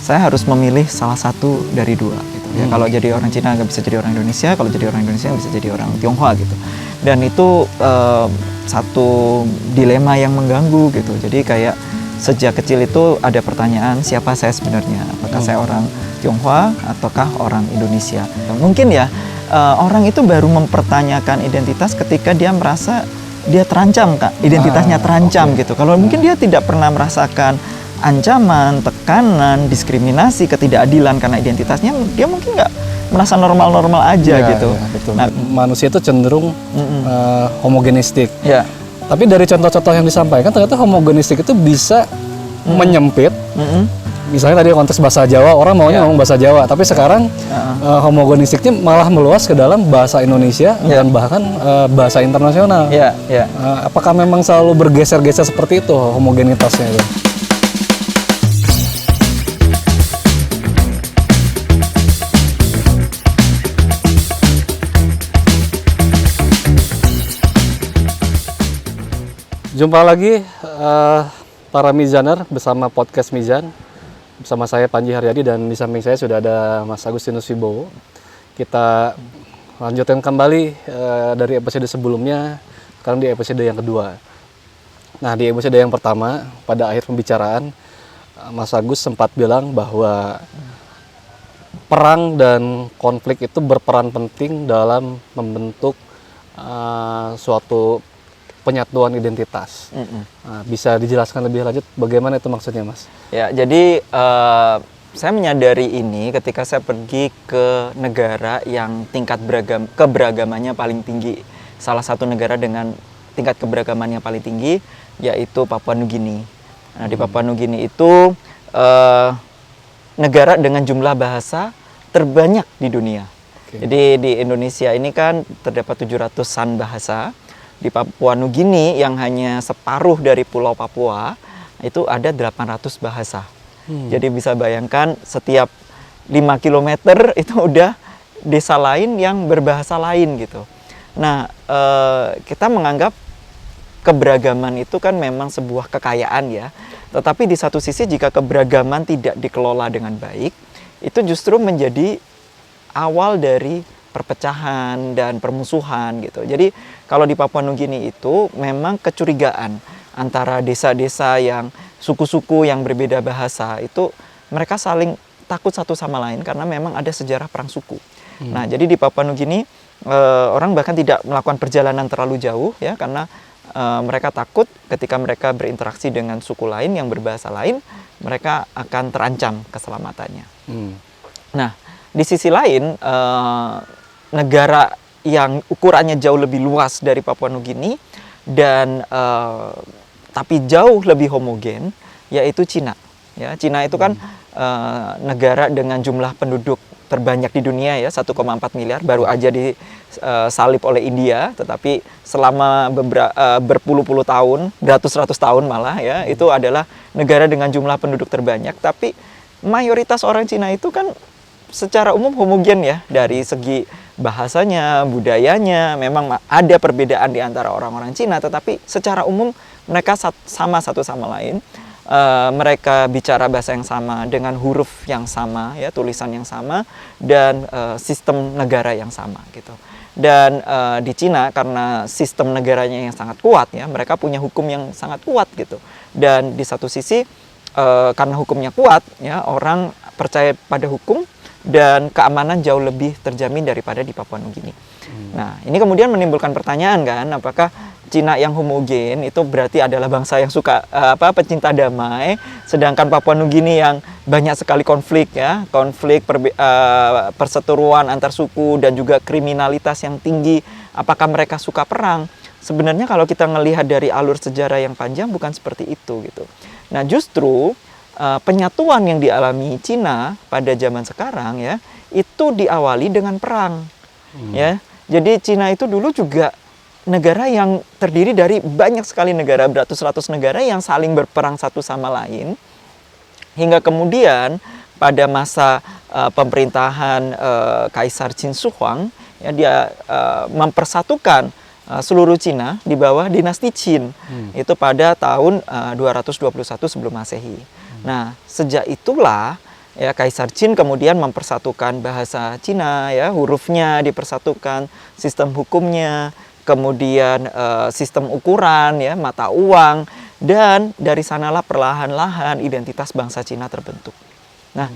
saya harus memilih salah satu dari dua gitu ya. Kalau jadi orang Cina nggak bisa jadi orang Indonesia, kalau jadi orang Indonesia nggak bisa jadi orang Tionghoa gitu. Dan itu satu dilema yang mengganggu gitu. Jadi kayak sejak kecil itu ada pertanyaan siapa saya sebenarnya, apakah saya orang Tionghoa ataukah orang Indonesia. Mungkin ya orang itu baru mempertanyakan identitas ketika dia merasa dia terancam, Kak, identitasnya terancam gitu. Kalau mungkin dia tidak pernah merasakan ancaman, tekanan, diskriminasi, ketidakadilan karena identitasnya, dia mungkin nggak merasa normal-normal aja gitu. Ya, betul. Nah, manusia itu cenderung homogenistik. ya. Tapi dari contoh-contoh yang disampaikan ternyata homogenistik itu bisa menyempit. Misalnya tadi konteks bahasa Jawa, orang maunya ngomong bahasa Jawa, tapi sekarang homogenistiknya malah meluas ke dalam bahasa Indonesia dan bahkan bahasa internasional. Apakah memang selalu bergeser-geser seperti itu homogenitasnya? Jumpa lagi para Mizaner bersama podcast Mizan. Bersama saya Panji Haryadi dan di samping saya sudah ada Mas Agustinus Wibowo. Kita lanjutkan kembali dari episode sebelumnya, sekarang di episode yang kedua. Nah, di episode yang pertama, pada akhir pembicaraan, Mas Agus sempat bilang bahwa perang dan konflik itu berperan penting dalam membentuk suatu penyatuan identitas. Nah, bisa dijelaskan lebih lanjut bagaimana itu maksudnya, Mas? Ya, jadi saya menyadari ini ketika saya pergi ke negara yang tingkat keberagamannya paling tinggi. Salah satu negara dengan tingkat keberagamannya paling tinggi yaitu Papua Nugini. Nah, di Papua Nugini itu negara dengan jumlah bahasa terbanyak di dunia. Jadi di Indonesia ini kan terdapat 700-an bahasa. Di Papua Nugini yang hanya separuh dari Pulau Papua itu ada 800 bahasa. Jadi bisa bayangkan setiap 5 km itu udah desa lain yang berbahasa lain gitu. Nah, kita menganggap keberagaman itu kan memang sebuah kekayaan ya. Tetapi di satu sisi jika keberagaman tidak dikelola dengan baik, itu justru menjadi awal dari perpecahan dan permusuhan gitu. Jadi kalau di Papua Nugini itu memang kecurigaan antara desa-desa yang suku-suku yang berbeda bahasa itu mereka saling takut satu sama lain karena memang ada sejarah perang suku. Nah, jadi di Papua Nugini orang bahkan tidak melakukan perjalanan terlalu jauh ya karena mereka takut ketika mereka berinteraksi dengan suku lain yang berbahasa lain, mereka akan terancam keselamatannya. Nah, di sisi lain negara yang ukurannya jauh lebih luas dari Papua Nugini dan tapi jauh lebih homogen yaitu Cina. Ya, Cina itu kan negara dengan jumlah penduduk terbanyak di dunia ya, 1,4 miliar, baru aja disalip oleh India, tetapi selama berpuluh-puluh tahun, beratus-ratus tahun malah ya, itu adalah negara dengan jumlah penduduk terbanyak, tapi mayoritas orang Cina itu kan secara umum homogen ya, dari segi bahasanya, budayanya, memang ada perbedaan di antara orang-orang Cina, tetapi secara umum mereka sama satu sama lain. Mereka bicara bahasa yang sama dengan huruf yang sama, ya, tulisan yang sama, dan sistem negara yang sama gitu. Dan di Cina karena sistem negaranya yang sangat kuat, ya, mereka punya hukum yang sangat kuat gitu. Dan di satu sisi karena hukumnya kuat, ya, orang percaya pada hukum dan keamanan jauh lebih terjamin daripada di Papua Nugini. Nah, ini kemudian menimbulkan pertanyaan kan, apakah Cina yang homogen itu berarti adalah bangsa yang suka pecinta damai, sedangkan Papua Nugini yang banyak sekali konflik ya, konflik perseteruan antar suku dan juga kriminalitas yang tinggi, apakah mereka suka perang? Sebenarnya kalau kita melihat dari alur sejarah yang panjang bukan seperti itu gitu. Nah, justru penyatuan yang dialami Cina pada zaman sekarang ya itu diawali dengan perang ya. Jadi Cina itu dulu juga negara yang terdiri dari banyak sekali negara, beratus-ratus negara yang saling berperang satu sama lain, hingga kemudian pada masa pemerintahan Kaisar Qin Shi Huang ya, dia mempersatukan seluruh Cina di bawah dinasti Qin itu pada tahun 221 sebelum Masehi. Nah, sejak itulah ya Kaisar Qin kemudian mempersatukan bahasa Cina, ya hurufnya dipersatukan, sistem hukumnya, kemudian sistem ukuran, ya mata uang, dan dari sanalah perlahan-lahan identitas bangsa Cina terbentuk. Nah,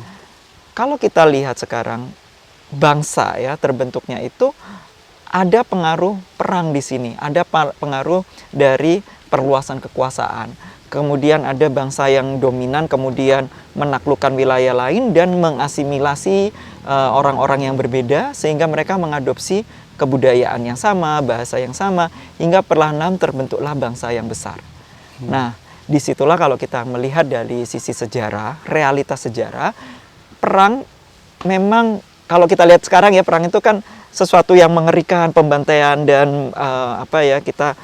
kalau kita lihat sekarang bangsa ya terbentuknya itu ada pengaruh perang di sini, ada pengaruh dari perluasan kekuasaan. Kemudian ada bangsa yang dominan kemudian menaklukkan wilayah lain dan mengasimilasi orang-orang yang berbeda sehingga mereka mengadopsi kebudayaan yang sama, bahasa yang sama, hingga perlahan-lahan terbentuklah bangsa yang besar. Nah, disitulah kalau kita melihat dari sisi sejarah, realitas sejarah, perang memang kalau kita lihat sekarang ya, perang itu kan sesuatu yang mengerikan, pembantaian dan kita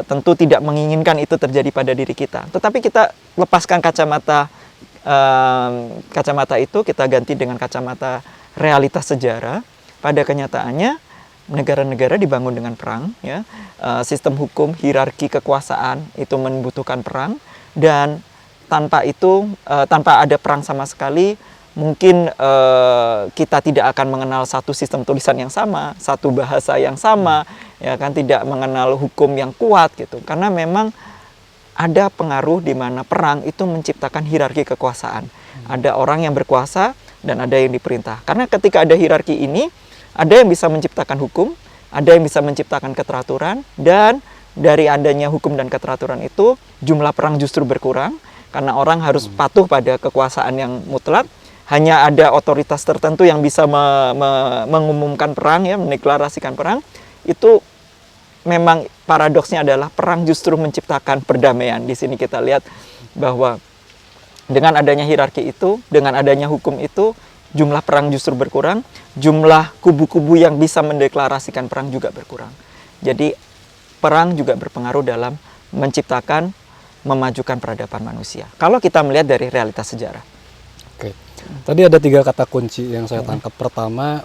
tentu tidak menginginkan itu terjadi pada diri kita. Tetapi kita lepaskan kacamata itu, kita ganti dengan kacamata realitas sejarah. Pada kenyataannya negara-negara dibangun dengan perang, ya. Sistem hukum, hierarki kekuasaan itu membutuhkan perang, dan tanpa ada perang sama sekali, mungkin kita tidak akan mengenal satu sistem tulisan yang sama, satu bahasa yang sama, ya kan, tidak mengenal hukum yang kuat gitu. Karena memang ada pengaruh di mana perang itu menciptakan hierarki kekuasaan. Ada orang yang berkuasa dan ada yang diperintah. Karena ketika ada hierarki ini, ada yang bisa menciptakan hukum, ada yang bisa menciptakan keteraturan, dan dari adanya hukum dan keteraturan itu jumlah perang justru berkurang karena orang harus patuh pada kekuasaan yang mutlak. Hanya ada otoritas tertentu yang bisa mengumumkan perang, ya, mendeklarasikan perang. Itu memang paradoksnya adalah perang justru menciptakan perdamaian. Di sini kita lihat bahwa dengan adanya hierarki itu, dengan adanya hukum itu, jumlah perang justru berkurang, jumlah kubu-kubu yang bisa mendeklarasikan perang juga berkurang. Jadi perang juga berpengaruh dalam menciptakan, memajukan peradaban manusia. Kalau kita melihat dari realitas sejarah. Oke. Tadi ada 3 kata kunci yang saya tangkap. Pertama,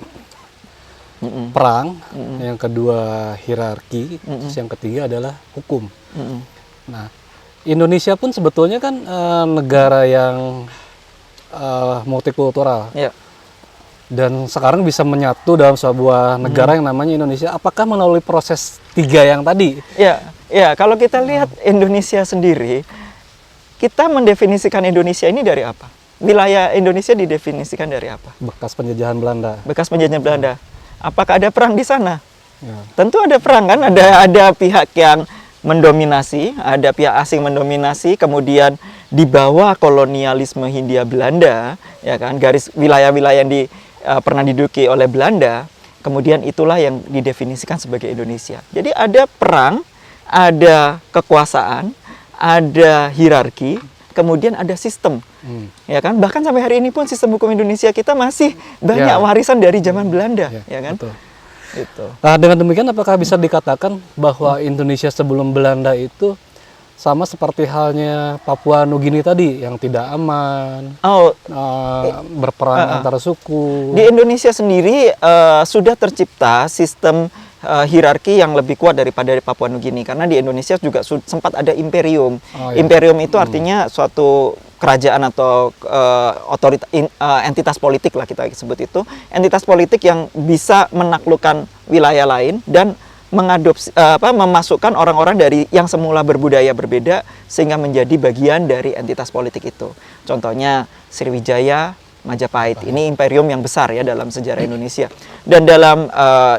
perang, yang kedua hierarki, terus yang ketiga adalah hukum. Nah, Indonesia pun sebetulnya kan negara yang multikultural, dan sekarang bisa menyatu dalam sebuah negara yang namanya Indonesia. Apakah melalui proses 3 yang tadi? Ya, kalau kita lihat Indonesia sendiri, kita mendefinisikan Indonesia ini dari apa? Wilayah Indonesia didefinisikan dari apa? Bekas penjajahan Belanda. Bekas penjajahan Belanda. Apakah ada perang di sana? Ya. Tentu ada perang kan, ada pihak yang mendominasi, ada pihak asing mendominasi, kemudian di bawah kolonialisme Hindia Belanda, ya kan, garis wilayah-wilayah yang pernah diduduki oleh Belanda, kemudian itulah yang didefinisikan sebagai Indonesia. Jadi ada perang, ada kekuasaan, ada hierarki, kemudian ada sistem, ya kan. Bahkan sampai hari ini pun sistem hukum Indonesia kita masih banyak warisan dari zaman Belanda, ya kan. Betul. Gitu. Nah, dengan demikian apakah bisa dikatakan bahwa Indonesia sebelum Belanda itu sama seperti halnya Papua Nugini tadi yang tidak aman, berperang antara suku? Di Indonesia sendiri sudah tercipta sistem hierarki yang lebih kuat daripada di Papua Nugini, karena di Indonesia juga sempat ada imperium. Imperium itu artinya suatu kerajaan atau entitas politik lah kita sebut itu, entitas politik yang bisa menaklukkan wilayah lain dan mengadopsi memasukkan orang-orang dari yang semula berbudaya berbeda sehingga menjadi bagian dari entitas politik itu. Contohnya Sriwijaya, Majapahit. Ini imperium yang besar ya dalam sejarah Indonesia. Dan dalam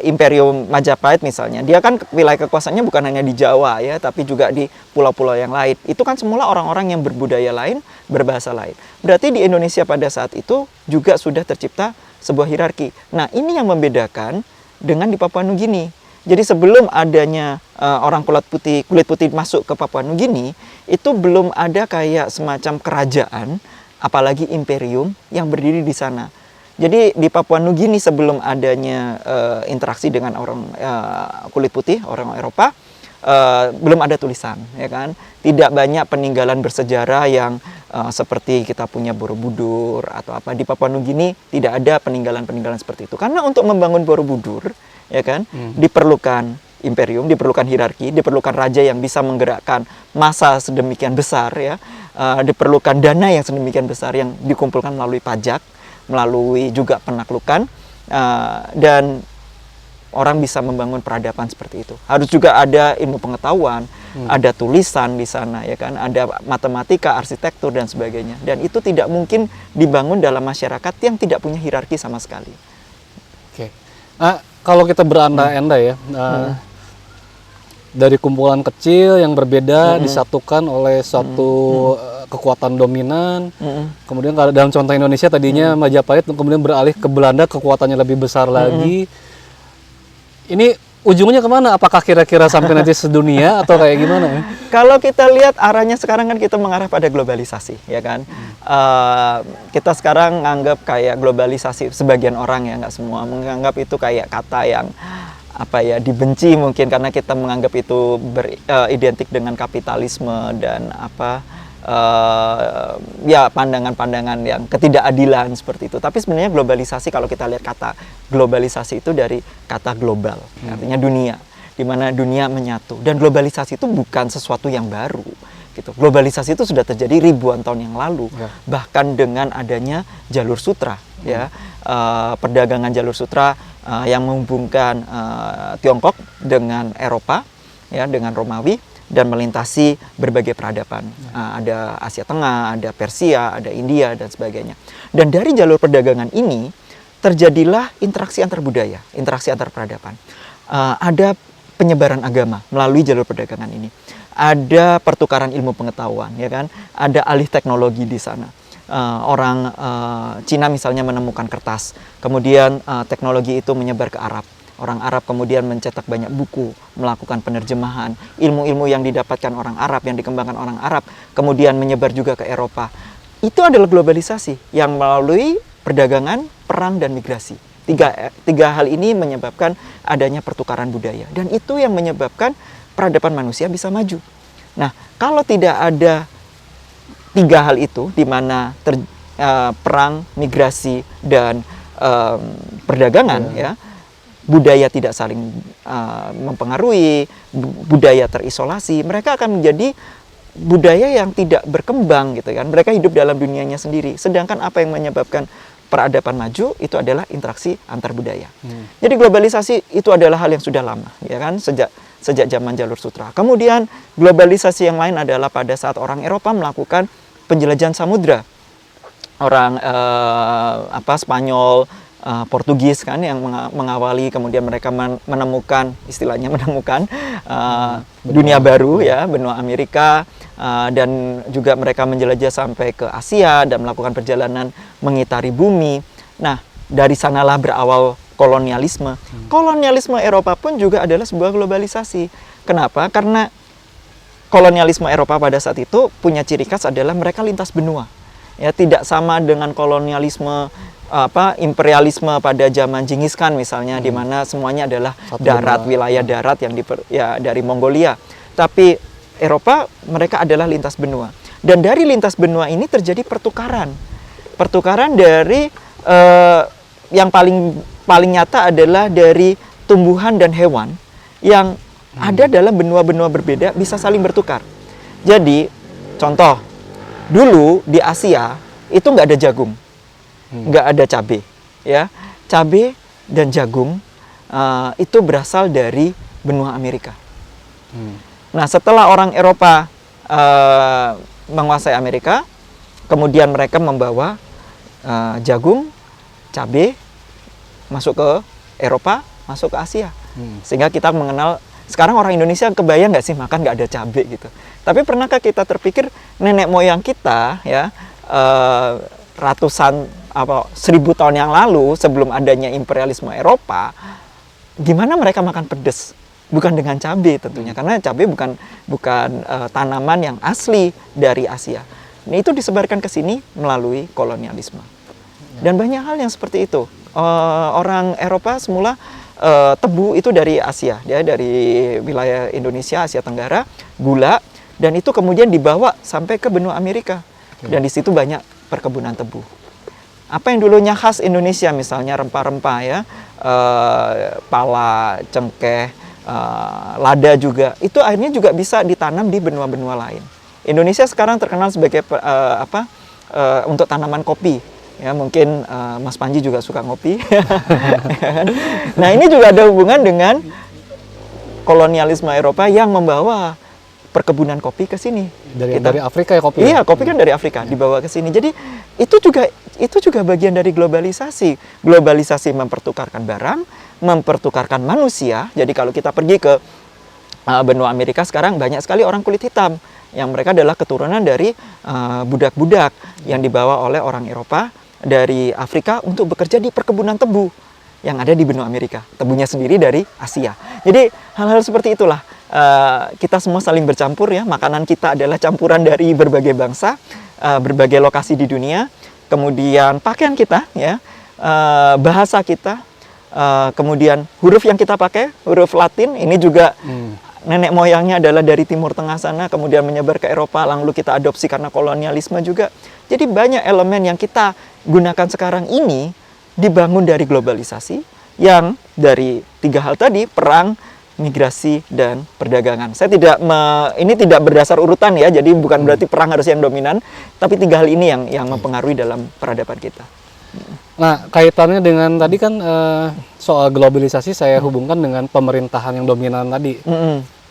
imperium Majapahit misalnya, dia kan wilayah kekuasaannya bukan hanya di Jawa ya, tapi juga di pulau-pulau yang lain. Itu kan semula orang-orang yang berbudaya lain, berbahasa lain. Berarti di Indonesia pada saat itu juga sudah tercipta sebuah hierarki. Nah, ini yang membedakan dengan di Papua Nugini. Jadi sebelum adanya orang kulit putih masuk ke Papua Nugini, itu belum ada kayak semacam kerajaan, apalagi imperium yang berdiri di sana. Jadi di Papua Nugini sebelum adanya interaksi dengan orang kulit putih, orang Eropa, belum ada tulisan, ya kan? Tidak banyak peninggalan bersejarah yang seperti kita punya Borobudur atau apa. Di Papua Nugini tidak ada peninggalan-peninggalan seperti itu. Karena untuk membangun Borobudur, ya kan, diperlukan imperium, diperlukan hierarki, diperlukan raja yang bisa menggerakkan massa sedemikian besar ya. diperlukan dana yang sedemikian besar yang dikumpulkan melalui pajak, melalui juga penaklukan, dan orang bisa membangun peradaban seperti itu. Harus juga ada ilmu pengetahuan, ada tulisan di sana, ya kan, ada matematika, arsitektur dan sebagainya. Dan itu tidak mungkin dibangun dalam masyarakat yang tidak punya hierarki sama sekali. Oke. Kalau kita berandai-andai ya, dari kumpulan kecil yang berbeda disatukan oleh suatu kekuatan dominan. Kemudian kalau dalam contoh Indonesia tadinya Majapahit, kemudian beralih ke Belanda, kekuatannya lebih besar lagi. Ini ujungnya kemana? Apakah kira-kira sampai nanti sedunia atau kayak gimana ya? Kalau kita lihat arahnya sekarang kan kita mengarah pada globalisasi, ya kan? Kita sekarang nganggap kayak globalisasi, sebagian orang ya, nggak semua, menganggap itu kayak kata yang dibenci mungkin karena kita menganggap itu identik dengan kapitalisme dan pandangan-pandangan yang ketidakadilan seperti itu. Tapi sebenarnya globalisasi, kalau kita lihat kata globalisasi itu dari kata global, artinya dunia, di mana dunia menyatu. Dan globalisasi itu bukan sesuatu yang baru, gitu. Globalisasi itu sudah terjadi ribuan tahun yang lalu, bahkan dengan adanya jalur sutra, ya, perdagangan jalur sutra yang menghubungkan Tiongkok dengan Eropa, ya, dengan Romawi, dan melintasi berbagai peradaban. Ada Asia Tengah, ada Persia, ada India, dan sebagainya. Dan dari jalur perdagangan ini, terjadilah interaksi antar budaya, interaksi antar peradaban. Ada penyebaran agama melalui jalur perdagangan ini. Ada pertukaran ilmu pengetahuan, ya kan? Ada alih teknologi di sana. Orang Cina misalnya menemukan kertas, kemudian teknologi itu menyebar ke Arab. Orang Arab kemudian mencetak banyak buku, melakukan penerjemahan, ilmu-ilmu yang didapatkan orang Arab, yang dikembangkan orang Arab, kemudian menyebar juga ke Eropa. Itu adalah globalisasi yang melalui perdagangan, perang, dan migrasi. Tiga hal ini menyebabkan adanya pertukaran budaya. Dan itu yang menyebabkan peradaban manusia bisa maju. Nah, kalau tidak ada tiga hal itu, di mana perang, migrasi, dan perdagangan, ya, budaya tidak saling mempengaruhi, budaya terisolasi, mereka akan menjadi budaya yang tidak berkembang, gitu kan. Mereka hidup dalam dunianya sendiri. Sedangkan apa yang menyebabkan peradaban maju itu adalah interaksi antar budaya. Jadi globalisasi itu adalah hal yang sudah lama, ya kan, sejak zaman jalur sutra. Kemudian globalisasi yang lain adalah pada saat orang Eropa melakukan penjelajahan samudra. Orang Spanyol, Portugis kan yang mengawali, kemudian mereka menemukan, istilahnya menemukan dunia baru, ya, benua Amerika, dan juga mereka menjelajah sampai ke Asia dan melakukan perjalanan mengitari bumi. Nah, dari sanalah berawal kolonialisme. Kolonialisme Eropa pun juga adalah sebuah globalisasi. Kenapa? Karena kolonialisme Eropa pada saat itu punya ciri khas adalah mereka lintas benua. Ya, tidak sama dengan kolonialisme imperialisme pada zaman Genghis Khan misalnya, di mana semuanya adalah darat, wilayah darat yang dari Mongolia. Tapi Eropa mereka adalah lintas benua. Dan dari lintas benua ini terjadi pertukaran. Pertukaran dari yang paling nyata adalah dari tumbuhan dan hewan yang ada dalam benua-benua berbeda bisa saling bertukar. Jadi contoh, dulu di Asia itu nggak ada jagung. Nggak ada cabai, ya. Cabai dan jagung itu berasal dari benua Amerika. Nah, setelah orang Eropa menguasai Amerika, kemudian mereka membawa jagung, cabai masuk ke Eropa, masuk ke Asia, sehingga kita mengenal. Sekarang orang Indonesia kebayang nggak sih makan nggak ada cabai gitu? Tapi pernahkah kita terpikir nenek moyang kita, ya, ratusan 1000 tahun yang lalu sebelum adanya imperialisme Eropa, gimana mereka makan pedas? Bukan dengan cabai tentunya, karena cabai bukan tanaman yang asli dari Asia. Nah, itu disebarkan ke sini melalui kolonialisme. Dan banyak hal yang seperti itu. Orang Eropa semula tebu itu dari Asia, ya, dari wilayah Indonesia, Asia Tenggara, gula, dan itu kemudian dibawa sampai ke benua Amerika. Dan di situ banyak perkebunan tebu. Apa yang dulunya khas Indonesia, misalnya rempah-rempah, ya, pala, cengkeh, lada juga, itu akhirnya juga bisa ditanam di benua-benua lain. Indonesia sekarang terkenal sebagai untuk tanaman kopi. Ya, mungkin Mas Panji juga suka ngopi. Nah, ini juga ada hubungan dengan kolonialisme Eropa yang membawa perkebunan kopi ke sini. Dari Afrika ya kopi? Iya, kopi kan dari Afrika dibawa ke sini. Jadi itu juga bagian dari globalisasi. Globalisasi mempertukarkan barang, mempertukarkan manusia. Jadi kalau kita pergi ke benua Amerika sekarang banyak sekali orang kulit hitam yang mereka adalah keturunan dari budak-budak yang dibawa oleh orang Eropa dari Afrika untuk bekerja di perkebunan tebu yang ada di benua Amerika. Tebunya sendiri dari Asia. Jadi hal-hal seperti itulah. Kita semua saling bercampur ya. Makanan kita adalah campuran dari berbagai bangsa, berbagai lokasi di dunia. Kemudian pakaian kita ya, bahasa kita, kemudian huruf yang kita pakai, huruf Latin ini juga nenek moyangnya adalah dari Timur Tengah sana, kemudian menyebar ke Eropa, lalu kita adopsi karena kolonialisme juga. Jadi banyak elemen yang kita gunakan sekarang ini dibangun dari globalisasi yang dari 3 hal tadi, perang, migrasi, dan perdagangan. Saya ini tidak berdasar urutan ya, jadi bukan berarti perang harus yang dominan, tapi 3 hal ini yang mempengaruhi dalam peradaban kita. Nah, kaitannya dengan tadi kan soal globalisasi saya hubungkan dengan pemerintahan yang dominan tadi.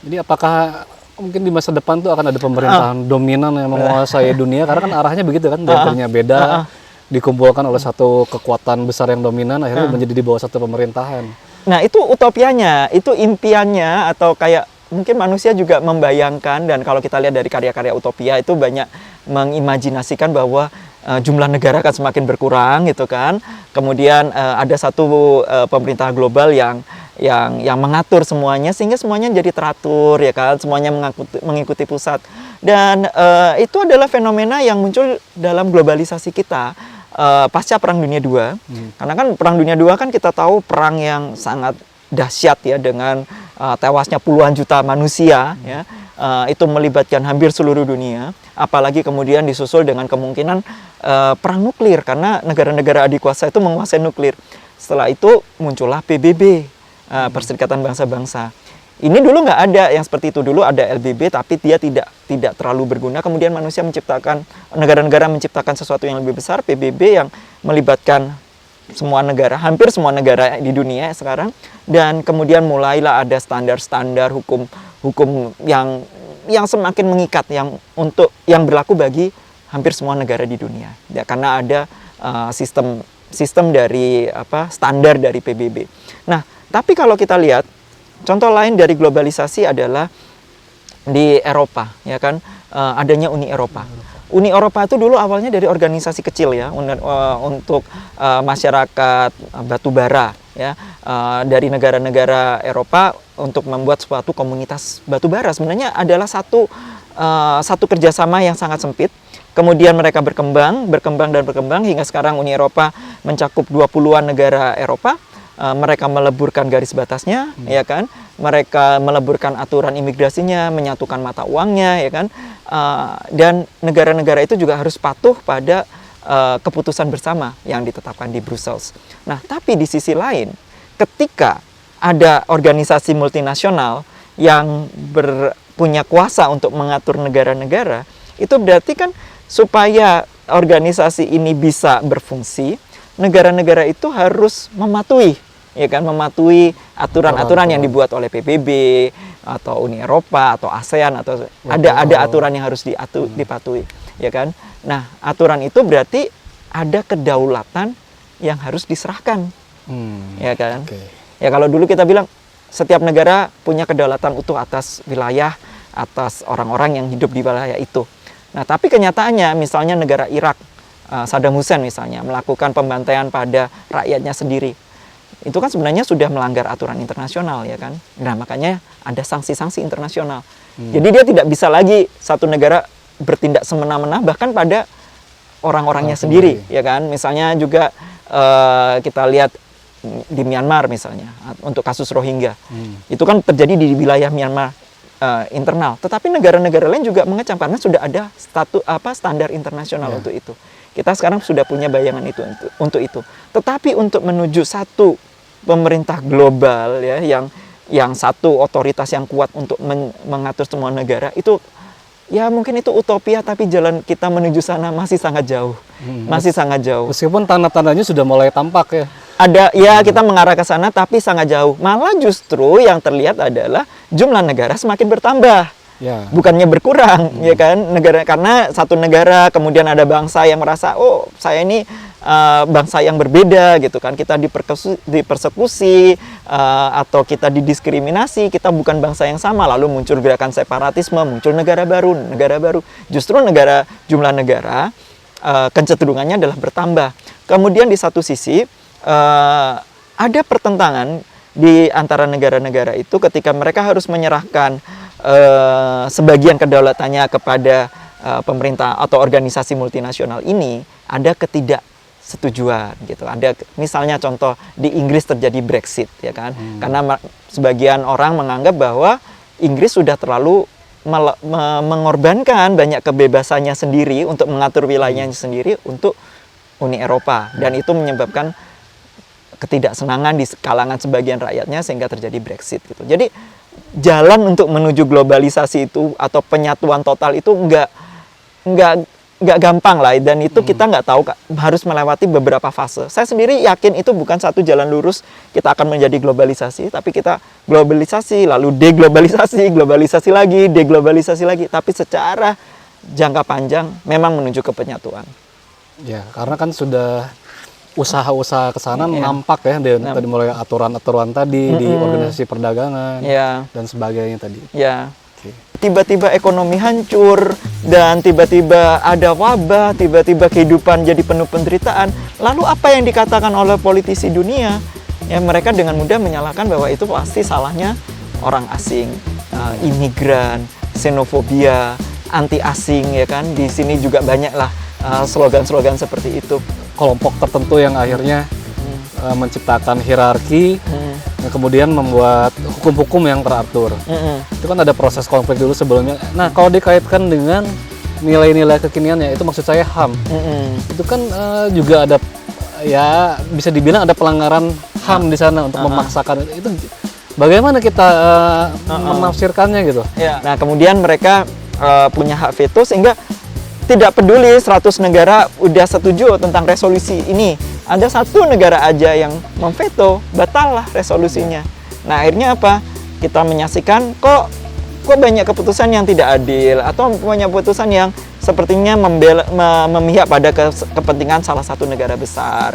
Jadi apakah mungkin di masa depan tuh akan ada pemerintahan dominan yang menguasai dunia? Karena kan arahnya begitu kan, diantaranya beda, dikumpulkan oleh satu kekuatan besar yang dominan, akhirnya menjadi di bawah satu pemerintahan. Nah, itu utopianya, itu impiannya, atau kayak mungkin manusia juga membayangkan, dan kalau kita lihat dari karya-karya utopia itu banyak mengimajinasikan bahwa jumlah negara akan semakin berkurang gitu kan. Kemudian ada satu pemerintah global yang mengatur semuanya sehingga semuanya jadi teratur ya kan, semuanya mengikuti pusat. Dan itu adalah fenomena yang muncul dalam globalisasi kita pasca Perang Dunia II. Karena kan Perang Dunia II kan kita tahu perang yang sangat dahsyat ya, dengan tewasnya puluhan juta manusia ya. Itu melibatkan hampir seluruh dunia, apalagi kemudian disusul dengan kemungkinan perang nuklir karena negara-negara adikuasa itu menguasai nuklir. Setelah itu muncullah PBB, Perserikatan Bangsa-Bangsa. Ini dulu nggak ada yang seperti itu. Dulu ada LBB tapi dia tidak terlalu berguna. Kemudian manusia menciptakan, negara-negara menciptakan sesuatu yang lebih besar, PBB, yang melibatkan semua negara, hampir semua negara di dunia sekarang. Dan kemudian mulailah ada standar-standar hukum yang semakin mengikat, yang berlaku bagi hampir semua negara di dunia. Ya, karena ada sistem dari standar dari PBB. Nah, tapi kalau kita lihat contoh lain dari globalisasi adalah di Eropa, ya kan, adanya Uni Eropa. Uni Eropa itu dulu awalnya dari organisasi kecil ya, untuk masyarakat batubara ya, dari negara-negara Eropa untuk membuat suatu komunitas batubara. Sebenarnya adalah satu kerjasama yang sangat sempit. Kemudian mereka berkembang hingga sekarang Uni Eropa mencakup 20-an negara Eropa. Mereka meleburkan garis batasnya, ya kan? Mereka meleburkan aturan imigrasinya, menyatukan mata uangnya, ya kan? Dan negara-negara itu juga harus patuh pada keputusan bersama yang ditetapkan di Brussels. Nah, tapi di sisi lain, ketika ada organisasi multinasional yang punya kuasa untuk mengatur negara-negara, itu berarti kan supaya organisasi ini bisa berfungsi, negara-negara itu harus mematuhi, ya kan, mematuhi aturan-aturan yang dibuat oleh PBB atau Uni Eropa atau ASEAN, atau ada aturan yang harus dipatuhi, ya kan. Nah, aturan itu berarti ada kedaulatan yang harus diserahkan, ya kan. Ya, kalau dulu kita bilang setiap negara punya kedaulatan utuh atas wilayah, atas orang-orang yang hidup di wilayah itu. Nah, tapi kenyataannya misalnya negara Irak, Saddam Hussein misalnya melakukan pembantaian pada rakyatnya sendiri. Itu kan sebenarnya sudah melanggar aturan internasional, ya kan. Nah, makanya ada sanksi-sanksi internasional. Jadi dia tidak bisa lagi satu negara bertindak semena-mena bahkan pada orang-orangnya sendiri, ya kan. Misalnya juga kita lihat di Myanmar misalnya untuk kasus Rohingya. Itu kan terjadi di wilayah Myanmar internal. Tetapi negara-negara lain juga mengecam karena sudah ada standar internasional untuk itu. Kita sekarang sudah punya bayangan itu untuk itu. Tetapi untuk menuju satu pemerintah global ya, yang satu otoritas yang kuat untuk mengatur semua negara, itu ya mungkin itu utopia, tapi jalan kita menuju sana masih sangat jauh. Masih sangat jauh. Meskipun tanda-tandanya sudah mulai tampak ya. Ada, ya kita mengarah ke sana tapi sangat jauh. Malah justru yang terlihat adalah jumlah negara semakin bertambah. Ya. Bukannya berkurang, ya kan? Negara, karena satu negara kemudian ada bangsa yang merasa, oh saya ini bangsa yang berbeda gitu kan, kita dipersekusi atau kita didiskriminasi, kita bukan bangsa yang sama, lalu muncul gerakan separatisme, muncul negara baru. Justru jumlah negara kecenderungannya adalah bertambah. Kemudian di satu sisi ada pertentangan di antara negara-negara itu ketika mereka harus menyerahkan sebagian kedaulatannya kepada pemerintah atau organisasi multinasional ini, ada ketidaksetujuan gitu. Ada misalnya contoh di Inggris terjadi Brexit ya kan. Karena sebagian orang menganggap bahwa Inggris sudah terlalu mengorbankan banyak kebebasannya sendiri untuk mengatur wilayahnya sendiri untuk Uni Eropa, dan itu menyebabkan ketidaksenangan di kalangan sebagian rakyatnya sehingga terjadi Brexit gitu. Jadi jalan untuk menuju globalisasi itu atau penyatuan total itu nggak gampang lah, dan itu kita nggak tahu harus melewati beberapa fase. Saya sendiri yakin itu bukan satu jalan lurus kita akan menjadi globalisasi, tapi kita globalisasi lalu deglobalisasi, globalisasi lagi, deglobalisasi lagi, tapi secara jangka panjang memang menuju ke penyatuan. Ya, karena kan sudah usaha-usaha ke sana nampak ya, tadi mulai aturan-aturan tadi di organisasi perdagangan dan sebagainya tadi. Ya. Tiba-tiba ekonomi hancur, dan tiba-tiba ada wabah, tiba-tiba kehidupan jadi penuh penderitaan. Lalu apa yang dikatakan oleh politisi dunia? Ya, mereka dengan mudah menyalahkan bahwa itu pasti salahnya orang asing, imigran, xenofobia, anti asing ya kan. Di sini juga banyak lah slogan-slogan seperti itu. Kelompok tertentu yang akhirnya menciptakan hierarki, dan kemudian membuat hukum-hukum yang teratur. Itu kan ada proses konflik dulu sebelumnya. Nah, kalau dikaitkan dengan nilai-nilai kekiniannya, itu maksud saya HAM. Itu kan juga ada, ya bisa dibilang ada pelanggaran HAM di sana untuk memaksakan itu. Bagaimana kita menafsirkannya gitu? Ya. Nah, kemudian mereka punya hak veto sehingga tidak peduli 100 negara udah setuju tentang resolusi ini. Ada satu negara aja yang memveto, batal lah resolusinya. Nah, akhirnya apa? Kita menyaksikan kok banyak keputusan yang tidak adil, atau banyak keputusan yang sepertinya memihak pada kepentingan salah satu negara besar.